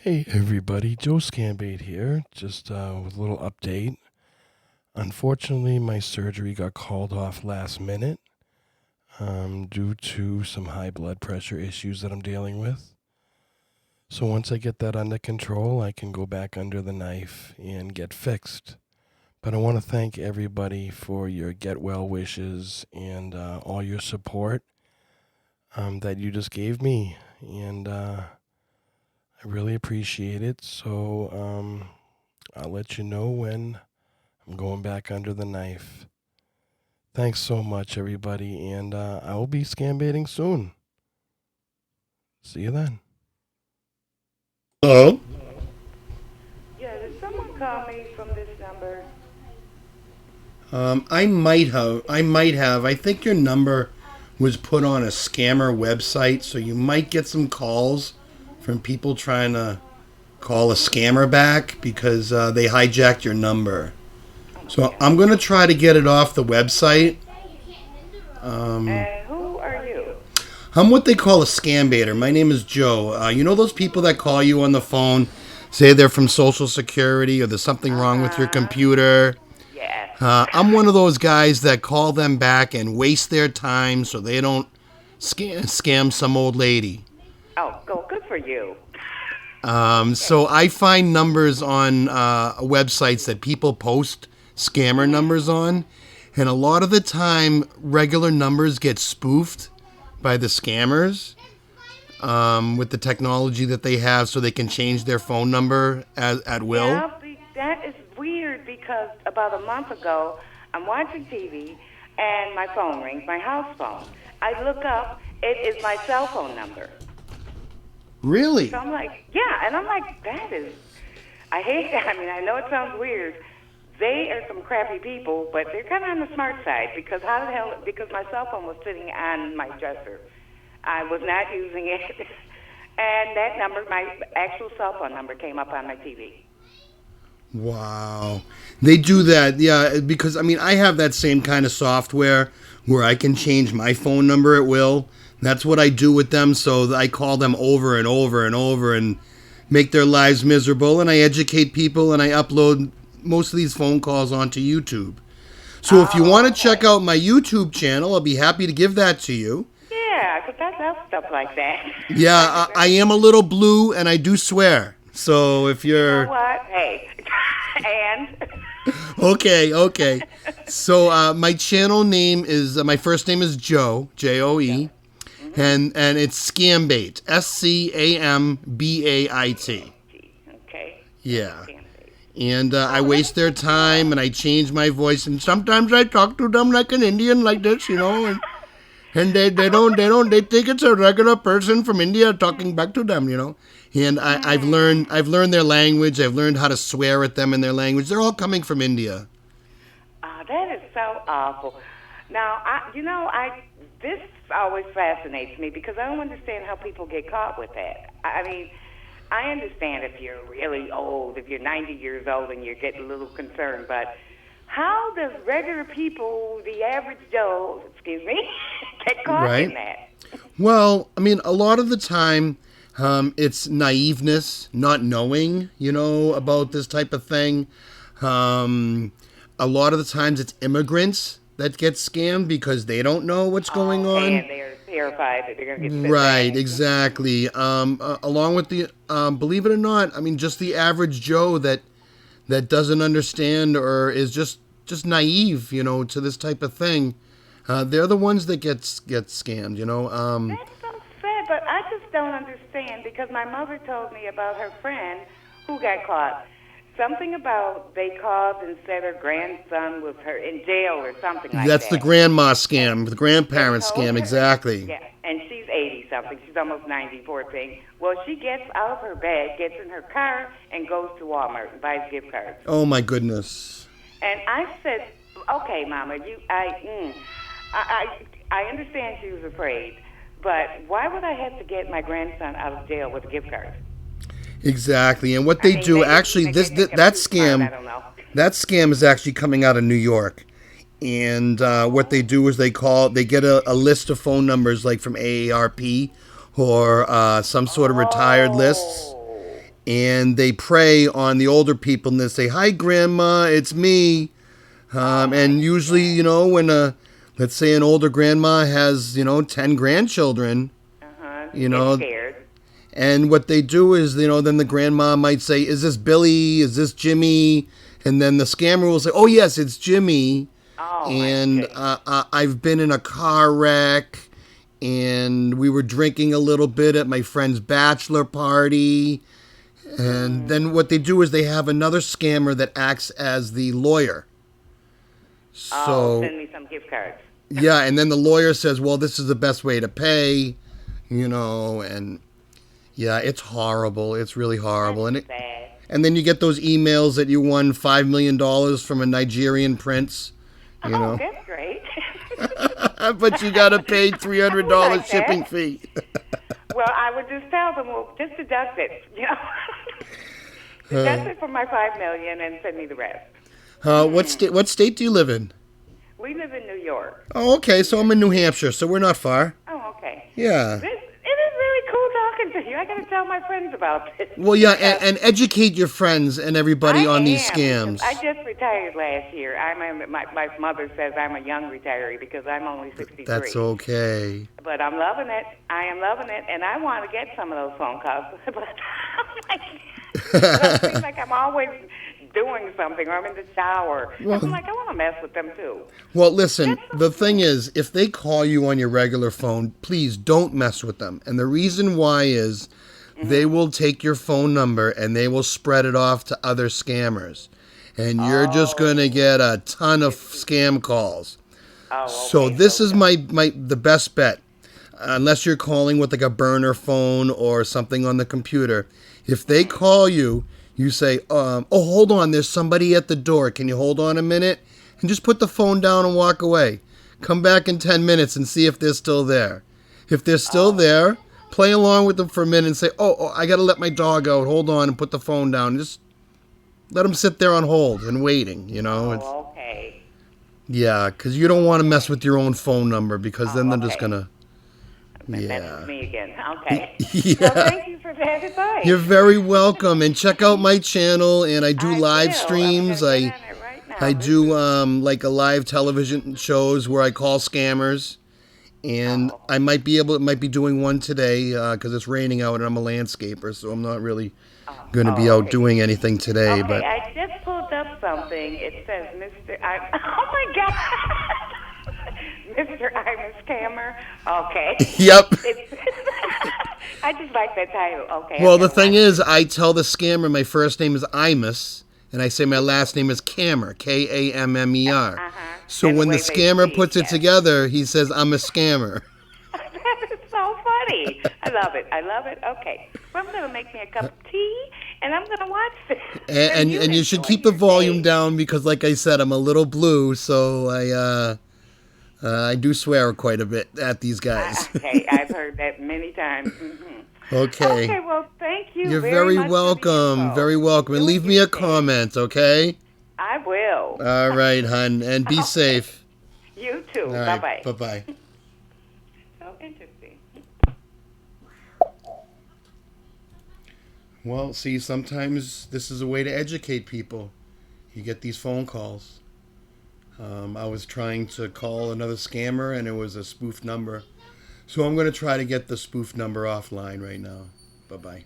Hey everybody, Joe Scambate here, just with a little update. Unfortunately, my surgery got called off last minute due to some high blood pressure issues that I'm dealing with. So once I get that under control, I can go back under the knife and get fixed. But I want to thank everybody for your get well wishes and all your support that you just gave me. And I really appreciate it. So I'll let you know when I'm going back under the knife. Thanks so much, everybody, and I will be scam soon. See you then. Hello? Yeah, did someone call me from this number? I might have. I think your number was put on a scammer website, so you might get some calls from people trying to call a scammer back because they hijacked your number. So Okay. I'm going to try to get it off the website. And who are you? I'm what they call a scam baiter. My name is Joe. You know those people that call you on the phone, say they're from Social Security or there's something wrong with your Uh-huh. computer? Yes. I'm one of those guys that call them back and waste their time so they don't scam some old lady. Oh, go. Good for you. So I find numbers on websites that people post scammer numbers on, and a lot of the time, regular numbers get spoofed by the scammers with the technology that they have, so they can change their phone number at will. Yeah, that is weird because about a month ago, I'm watching TV and my phone rings, my house phone. I look up, it is my cell phone number. Really? So I'm like, yeah, and I'm like, that is, I hate that. I mean, I know it sounds weird. They are some crappy people, but they're kind of on the smart side because how the hell, because my cell phone was sitting on my dresser. I was not using it. And that number, my actual cell phone number, came up on my TV. Wow. They do that, yeah, because I mean, I have that same kind of software where I can change my phone number at will. That's what I do with them, so I call them over and over and over and make their lives miserable, and I educate people, and I upload most of these phone calls onto YouTube. So if you want Oh, to check okay. out my YouTube channel, I'll be happy to give that to you. Yeah, because I love stuff like that. Yeah, I am a little blue, and I do swear. So if You know you're what? Hey, and okay. So my channel name is my first name is Joe, yeah. Joe, Mhm. and it's Scambait, Scambait. Okay. Yeah, Scan base. and I Oh, that's waste their good to know. time and I change my voice, and sometimes I talk to them like an Indian, like this, and they think it's a regular person from India talking back to them. And Hmm. I've learned their language. I've learned how to swear at them in their language. They're all coming from India. That is so awful. Now, this always fascinates me because I don't understand how people get caught with that. I mean, I understand if you're really old, if you're 90 years old and you're getting a little concerned, but how does regular people, the average Joe, excuse me, get caught in Right. that? Well, I mean, a lot of the time, it's naiveness, not knowing, about this type of thing. Um, a lot of the times, it's immigrants that get scammed because they don't know what's going Okay, on. and they're terrified that they're going to get sent Right, back. exactly. Along with the, believe it or not, I mean, just the average Joe that doesn't understand or is just naive, to this type of thing. They're the ones that get scammed. That's so sad, but I just don't understand because my mother told me about her friend who got caught. Something about they called and said her grandson was her in jail or something like That's the that. grandma And scam, the they grandparent told scam, her, exactly. yeah, and she's 80 something. She's almost 90, poor thing. Well, she gets out of her bed, gets in her car, and goes to Walmart and buys gift cards. Oh my goodness. And I said, okay, Mama, I understand she was afraid, but why would I have to get my grandson out of jail with a gift card? Exactly. And what I they mean, do maybe actually they think I'm that too smart. I scam don't know. is actually coming out of New York. And what they Oh, do is they get a list of phone numbers like from AARP or some sort of retired lists, oh, and they prey on the older people and they say, "Hi, Grandma, it's me." And usually, when let's say an older grandma has 10 grandchildren, Get scared. and what they do is, then the grandma might say, "Is this Billy? Is this Jimmy?" And then the scammer will say, "Oh yes, it's Jimmy." Oh, And my goodness. I've been in a car wreck, and we were drinking a little bit at my friend's bachelor party. And then what they do is they have another scammer that acts as the lawyer. So, Send me some gift cards. yeah, and then the lawyer says, "Well, this is the best way to pay," and yeah, it's horrible. It's really horrible. Sad. And then you get those emails that you won $5 million from a Nigerian prince, Oh, that's great. but you got to pay $300 I like that. shipping fee. Well, I would just tell them, well, just deduct it, Deduct it from my $5 million and send me the rest. What state do you live in? We live in New York. Oh, okay, so I'm in New Hampshire, so we're not far. Oh, okay. Yeah. It is really cool talking to you. I got to tell my friends about this. Well, yeah, and educate your friends and everybody on these scams. I just retired last year. My mother says I'm a young retiree because I'm only 63. That's okay. But I'm loving it. I am loving it, and I want to get some of those phone calls. But it seems like I'm always doing something, or I'm in the shower. I'm like, I want to mess with them too. Well, listen, the thing is, if they call you on your regular phone, please don't mess with them. And the reason why is they will take your phone number and they will spread it off to other scammers. And you're just going to get a ton of scam calls. Oh, okay. So this is the best bet. Unless you're calling with like a burner phone or something on the computer. If they call you, you say, "Oh, hold on, there's somebody at the door. Can you hold on a minute?" And just put the phone down and walk away. Come back in 10 minutes and see if they're still there. If they're still there, play along with them for a minute and say, oh, I got to let my dog out. Hold on, and put the phone down. Just let them sit there on hold and waiting, Oh, okay. Yeah, because you don't want to mess with your own phone number because then they're just going to... That's me again. Okay. Yeah. Well, thank you for that advice. You're very welcome. And check out my channel, and I do live streams. I do like a live television shows where I call scammers, and I might be doing one today because it's raining out and I'm a landscaper, so I'm not really going to be out doing anything today. Okay, But I just pulled up something. It says Mr. Oh my God. Mr. I'm a Scammer. Okay. Yep. I just like that title. Okay. Well, the thing is, I tell the scammer my first name is Imus, and I say my last name is Kammer, Kammer. So And when the way they scammer speak, puts it yes. together, he says, "I'm a scammer." That is so funny. I love it. I love it. Okay. Well, I'm going to make me a cup of tea, and I'm going to watch this. And you should keep the volume down because, like I said, I'm a little blue, so I do swear quite a bit at these guys. Okay, I've heard that many times. Okay. Okay, well, thank you. You're very much for the welcome. info. Very welcome. And Really leave me a appreciate it. comment, okay? I will. All right, hon. And be safe. You too. All right. Bye-bye. Bye-bye. So interesting. Well, see, sometimes this is a way to educate people. You get these phone calls. I was trying to call another scammer, and it was a spoof number. So I'm going to try to get the spoof number offline right now. Bye-bye.